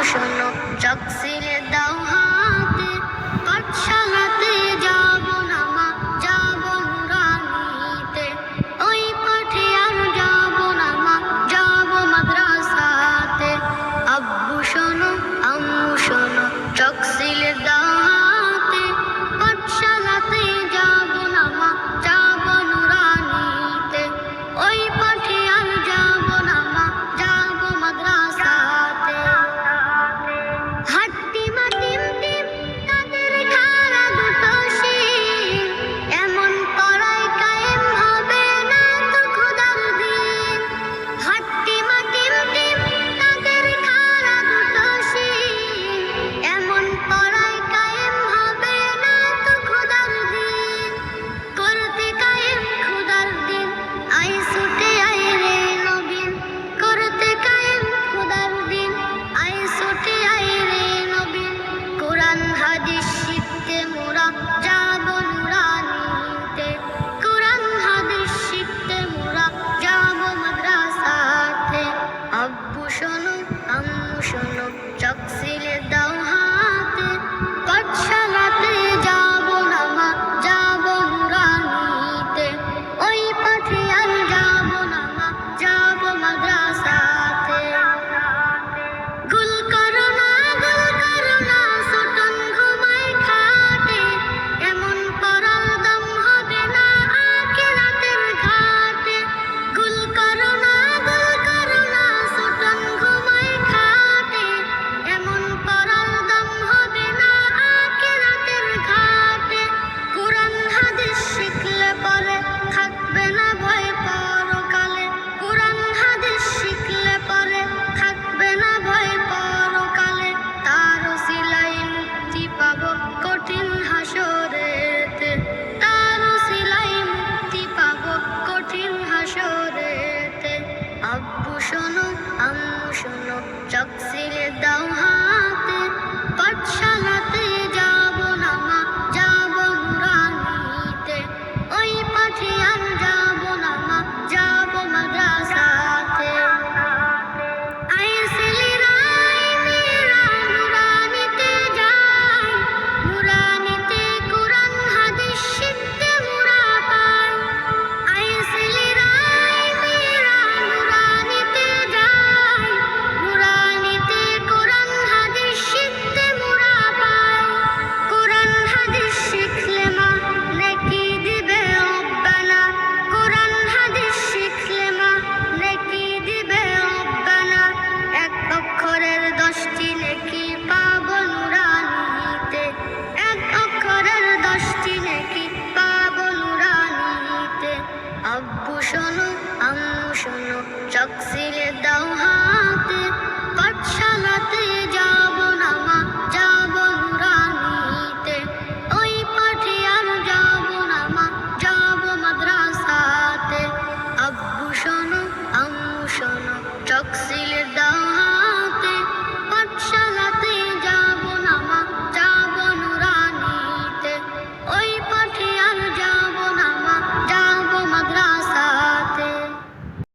শোনো চকসিলে দাও হাতে, পাঠশালাতে যাব না মা, যাব নুরানিতে। ওই পাঠে আর যাব না মা, যাব মাদ্রাসাতে। আব্বু শোনো আম্মু শোনো চকসিলে দাও হাতে, পাঠশালাতে যাব না মা, যাব নুরানিতে। ওই পাঠে আর যাব না মা, যাব মাদ্রাসাতে। হাট্টিমা টিম টিম তাদের খাড়া দুটো শিং, এমন পড়ায় কায়েম হবে না তো খোদার দিন। হাট্টিমা টিম টিম তাদের খাড়া দুটো শিং, এমন পড়ায় কায়েম হবে না তো খোদার দিন। করতে কায়েম খোদার দিন, আই ছুটে আয় রে নবীন। করতে কায়েম খোদার দিন, আই ছুটে আয় রে নবীন। কোরআন হাদিস শিখতে মোরা যাব নুরানিতে। কোরআন হাদিস শিখতে মোরা যাব মাদ্রাসাতে। আব্বু শোনো আম্মু শোনো চকসিলে দাও হাতে, পাঠশালাতে যাব না মা, যাব নুরানিতে। ওই পাঠে আর যাব না মা, যাব মাদ্রাসাতে। গুল করো না ছোটন ঘুমায় খাটে, এমন পড়ার দাম হবে না আখিরাতের ঘাটে। গুল করো না ছোটন ঘুমায় খাটে, এমন পড়ার দাম হবে না আখিরাতের ঘাটে। কোরআন হাদিস শিখলে পরে থাকবে না ভয় পরকালে। কোরআন হাদিস শিখলে পরে থাকবে না ভয় পরকালে। তার ওসিলাই মুক্তি পাবো কঠিন হাসরেতে। তার ওসিলাই মুক্তি পাবো কঠিন হাসরেতে। আব্বু শোনো আম্মু শোনো চকসিলে দাও হাতে, পাঠশালাতে যাব না মা, যাব নুরানিতে। ওই পাঠে আর যাব না মা, যাব মাদ্রাসাতে। আই ছেলেরা আই মেয়েরা নুরানিতে যাই, নুরানিতে কোরআন হাদিস শিখতে মোরা পাই। আই ছেলেরা আই মেয়েরা নুরানিতে যাই, নুরানিতে কোরআন হাদিস শিখতে মোরা পাই। কোরআন হাদিস শিখলে মা নেকি দিবে রব্বানা। কোরআন হাদিস শিখলে মা নেকি দিবে রব্বানা। এক অক্ষরের 10টি নেকি পাবো নুরানিতে। এক অক্ষরের 10টি নেকি পাবো নুরানিতে। আব্বু শোনো আম্মু শোনো চকসিলে দাও হাতে,